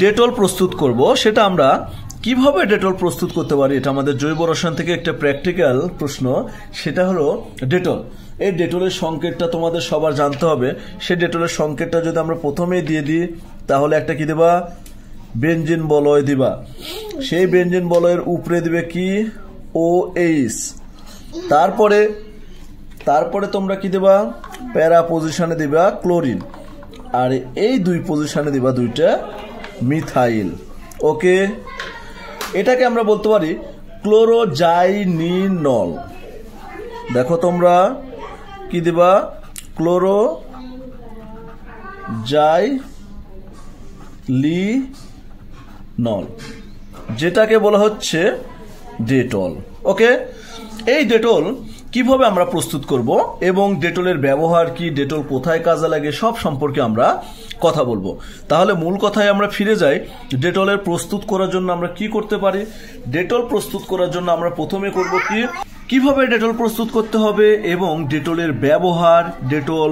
Dettol প্রস্তুত করব সেটা আমরা কিভাবে ডেটল প্রস্তুত করতে পারি, এটা আমাদের জৈব রসায়ন থেকে একটা প্র্যাকটিক্যাল প্রশ্ন। সেটা হলো ডেটল। এই ডেটলের সংকেতটা তোমাদের সবার জানতে হবে। সেই ডেটলের সংকেতটা যদি আমরা প্রথমেই দিয়ে দিই তাহলে একটা কি দেবা, বেনজিন বলয় দিবা। সেই বেনজিন বলয়ের উপরে দিবে কি, OH। তারপরে তোমরা কি দেবা, প্যারা পজিশনে দিবা ক্লোরিন, আর এই দুই পজিশনে দিবা দুইটা মিথাইল। ওকে, এটাকে আমরা বলতে পারি ক্লোরোজাইনিনল। দেখো তোমরা কি দিবা, ক্লোরোজাইলিনল, যেটাকে বলা হচ্ছে ডেটল। ওকে, এই ডেটল কিভাবে আমরা প্রস্তুত করব এবং ডেটলের ব্যবহার কি, ডেটল কোথায় কাজে লাগে, সব সম্পর্কে আমরা কথা বলবো। তাহলে মূল কথায় আমরা ফিরে যাই। ডেটলের প্রস্তুত করার জন্য আমরা কি করতে পারি? ডেটল প্রস্তুত করার জন্য আমরা প্রথমে করব কি, কিভাবে ডেটল প্রস্তুত করতে হবে এবং ডেটলের ব্যবহার, ডেটল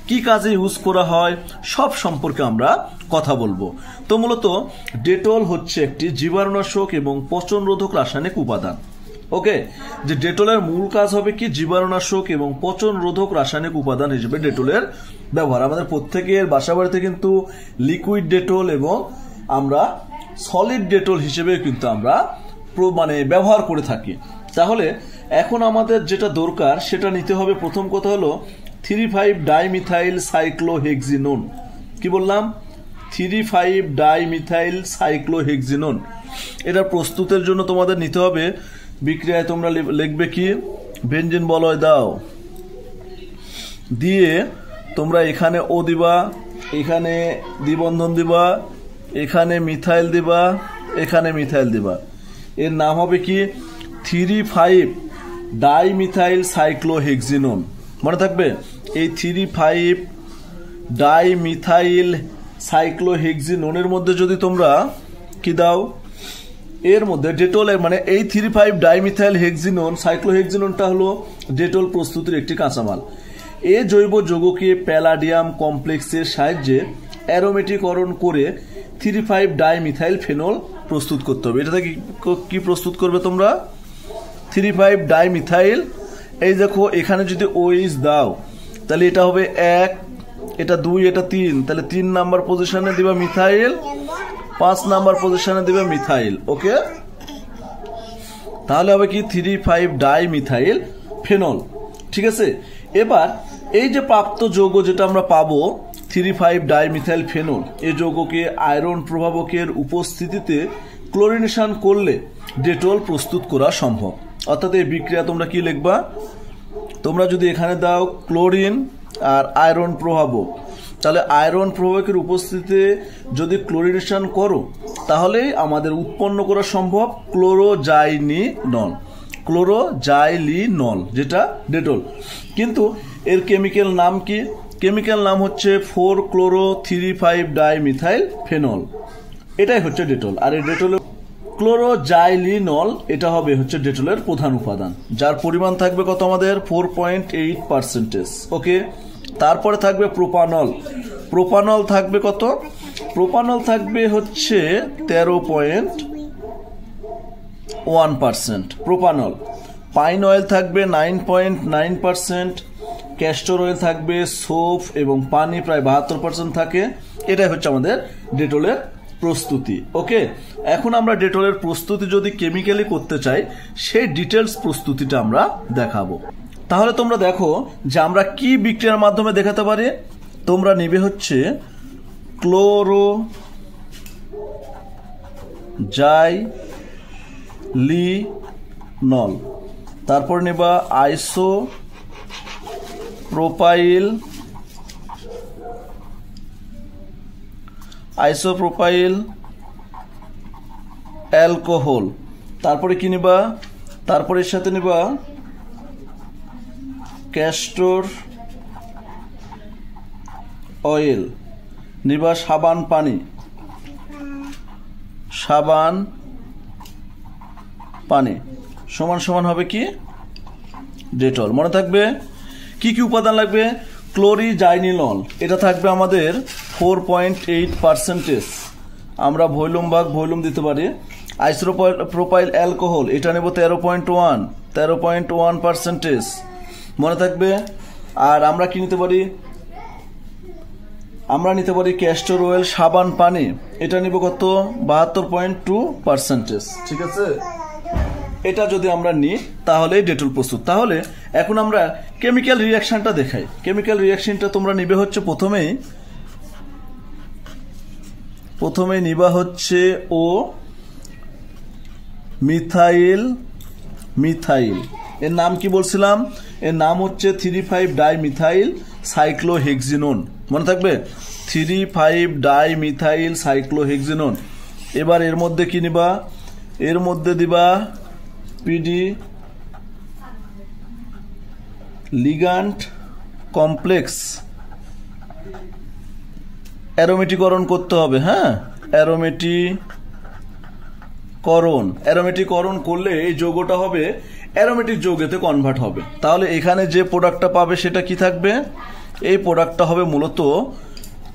কি কাজে ইউজ করা হয়, সব সম্পর্কে আমরা কথা বলবো। তো মূলত ডেটল হচ্ছে একটি জীবাণুনাশক এবং পচনরোধক রাসায়নিক উপাদান। ওকে, যে ডেটলের মূল কাজ হবে কি, জীবাণুনাশক এবং পচনরোধক রাসায়নিক উপাদান হিসেবে ডেটলের ব্যবহার। আমাদের প্রত্যেকের বাসাবাড়িতে কিন্তু লিকুইড ডেটল এবং আমরা সলিড ডেটল হিসেবে কিন্তু আমরা ব্যবহার করে থাকি। তাহলে এখন আমাদের যেটা দরকার সেটা নিতে হবে। প্রথম কথা হলো 3,5-ডাইমিথাইল সাইক্লোহেক্সিনোন। কি বললাম? 3,5-ডাইমিথাইল সাইক্লোহেক্সিনোন। এটা প্রস্তুতের জন্য তোমাদের নিতে হবে, বিক্রিয়ায় তোমরা লিখবে কি, বেনজিন বলয় দাও, দিয়ে তোমরা এখানে ও দিবা, এখানে দ্বিবন্ধন দিবা, এখানে মিথাইল দিবা, এখানে মিথাইল দিবা। এর নাম হবে কি, 3,5-ডাইমিথাইল সাইক্লোহেক্সিনোন। মনে থাকবে, এই 3,5-ডাইমিথাইল সাইক্লোহেক্সিনোনের মধ্যে যদি তোমরা কি দাও, এর মধ্যে ডেটলের এই 3,5-ডাইমিথাইল হেক্সিনোন, সাইক্লোহেক্সিনোনটা হলো ডেটল প্রস্তুতির একটি কাঁচামাল। এই জৈব যৌগকে প্যালাডিয়াম কমপ্লেক্সের সাহায্যে অ্যারোমেটিকরণ করে 3,5-ডাইমিথাইল ফেনল প্রস্তুত করতে হবে। এটা থেকে কি প্রস্তুত করবে তোমরা? 3,5-ডাইমিথাইল। এই দেখো এখানে যদি OH দাও তাহলে এটা হবে 1, এটা 2, এটা 3, তাহলে 3 নাম্বার পজিশনে দিবা মিথাইল, 5 নাম্বার পজিশনে দিবে মিথাইল। ওকে, তাহলে হবে কি 3,5-ডাইমিথাইল ফেনল। ঠিক আছে, এবার এই যে প্রাপ্ত যৌগ যেটা আমরা পাবো 3,5-ডাইমিথাইল ফেনল, এই যৌগকে আয়রন প্রভাবকের উপস্থিতিতে ক্লোরিনেশন করলে ডেটল প্রস্তুত করা সম্ভব। অর্থাৎ এই বিক্রিয়া তোমরা কি লিখবা, তোমরা যদি এখানে দাও ক্লোরিন আর আয়রন প্রভাবক, তাহলে আয়রন প্রভাবকের উপস্থিতিতে যদি ক্লোরিনেশন করো তাহলে আমাদের উৎপন্ন করা সম্ভব ক্লোরোজাইলিনল, যেটা ডেটল। কিন্তু এর কেমিক্যাল নাম কি? কেমিক্যাল নাম হচ্ছে 4-ক্লোরো-3,5-ডাইমিথাইল ফেনল। এটাই হচ্ছে ডেটল। আর এই ডেটল ক্লোরোজাইলিনল, এটা হবে হচ্ছে ডেটলের প্রধান উপাদান, যার পরিমাণ থাকবে কত আমাদের 4.8%। ওকে, তারপরে থাকবে প্রোপানল। প্রোপানল থাকবে কত? প্রোপানল থাকবে হচ্ছে 13.1% প্রোপানল। পাইন অয়েল থাকবে 9.9%, ক্যাস্টর অয়েল থাকবে, সোপ এবং পানি প্রায় 72% থাকে। এটাই হচ্ছে আমাদের ডেটলের প্রস্তুতি। ওকে, এখন আমরা ডেটলের প্রস্তুতি যদি কেমিক্যালি করতে চাই সেই ডিটেলস প্রস্তুতিটা আমরা দেখাবো। তাহলে তোমরা দেখো যে আমরা কি বিক্রিয়ার মাধ্যমে দেখাতে পারি। তোমরা নিবে হচ্ছে ক্লোরোজাইলিনল, তারপর নিবা আইসোপ্রোপাইল অ্যালকোহল, তারপরে কি নিবা, তারপরে এর সাথে নিবা ক্যাস্টর অয়েল, নিবা সাবান পানি সমান সমান হবে কি ডেটল। মনে থাকবে কি কি উপাদান লাগবে? ক্লোরিজাইনিনল, এটা থাকবে আমাদের 4.8%। আমরা ভলিউম ভাগ ভলিউম দিতে পারি। আইসোপ্রোপাইল অ্যালকোহল এটা নেব 13.1 মনে থাকবে। আর আমরা কি নিতে পারি, আমরা নিতে পারি ক্যাস্টর অয়েল সাবান পানি, এটা নিব কত 72.2%। ঠিক আছে, এটা যদি আমরা নিই তাহলে ডেটল প্রস্তুত। তাহলে এখন আমরা কেমিক্যাল রিঅ্যাকশনটা দেখাই। কেমিক্যাল রিঅ্যাকশনটা তোমরা নিবে হচ্ছে প্রথমেই নিবা হচ্ছে ও মিথাইল। এর নাম কি বলছিলাম, এর নাম হচ্ছে 3,5-ডাইমিথাইল সাইক্লোহেক্সিনোন। মনে থাকবে 3,5-ডাইমিথাইল সাইক্লোহেক্সিনোন। এবার এর মধ্যে কি নিবা, এর মধ্যে দিবা পিডি লিগ্যান্ড কমপ্লেক্স, অ্যারোমেটিকরণ করতে হবে। হ্যাঁ, অ্যারোমেটিকরণ করলে এই যৌগটা হবে অ্যারোমেটিক যৌগেতে কনভার্ট হবে। তাহলে এখানে যে প্রোডাক্টটা পাবে সেটা কি থাকবে, এই প্রোডাক্টটা হবে মূলত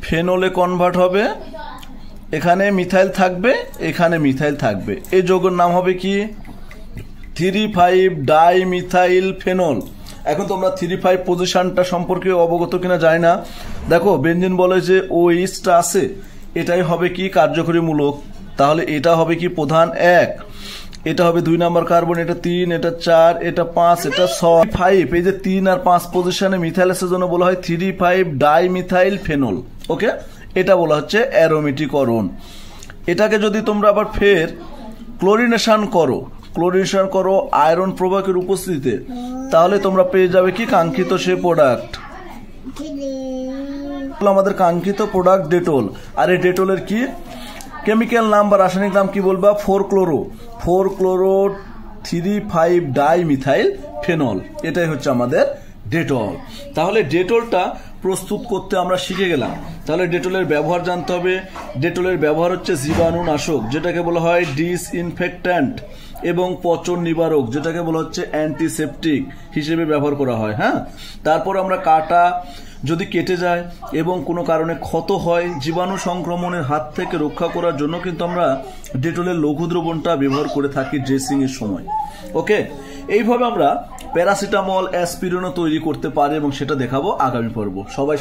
ফেনলে কনভার্ট হবে। এখানে মিথাইল থাকবে, এখানে মিথাইল থাকবে। এই যৌগের নাম হবে কি 3,5-ডাইমিথাইল ফেনল। এখন তোমরা 3,5 পজিশনটা সম্পর্কে অবগত কিনা জানি না। দেখো বেনজিন বলে যে ও ইস্টটা আছে, এটাই হবে কি কার্যকরী মূলক। তাহলে এটা হবে কি প্রধান 1, এটা হবে 2 নাম্বার কার্বন, এটা 3, এটা 4, এটা 5, এটা 6, 5। এই যে 3 আর 5 পজিশনে মিথাইল আছে জন্য বলা হয় 3,5-ডাইমিথাইল ফেনল। ওকে, এটা বলা হচ্ছে অ্যারোমেটিকরণ। এটাকে যদি তোমরা আবার ফের ক্লোরিনেশন করো আয়রন প্রবাহের উপস্থিতিতে, তাহলে তোমরা পেয়ে যাবে কি কাঙ্ক্ষিত সে প্রোডাক্ট, আমাদের কাঙ্ক্ষিত প্রোডাক্ট ডেটল। আর এই ডেটলের কি কেমিক্যাল নাম বা রাসায়নিক নাম কি বলবা, 4-ক্লোরো 3,5-ডাইমিথাইল ফেনল। এটাই হচ্ছে আমাদের ডেটল। তাহলে ডেটলটা প্রস্তুত করতে আমরা শিখে গেলাম। তাহলে ডেটলের ব্যবহার জানতে হবে। ডেটলের ব্যবহার হচ্ছে জীবাণুনাশক, যেটাকে বলা হয় ডিসইনফেক্ট্যান্ট, এবং পচন নিবারক, যেটাকে বলা হচ্ছে অ্যান্টিসেপটিক হিসেবে ব্যবহার করা হয়। হ্যাঁ, তারপর আমরা কাটা যদি কেটে যায় এবং কোনো কারণে ক্ষত হয়, জীবাণু সংক্রমণের হাত থেকে রক্ষা করার জন্য কিন্তু আমরা ডেটলের লঘু দ্রবণটা ব্যবহার করে থাকি ড্রেসিং এর সময়। ওকে, এইভাবে আমরা প্যারাসিটামল, অ্যাসপিরিনও তৈরি করতে পারি এবং সেটা দেখাবো আগামী পর্ব। সবাই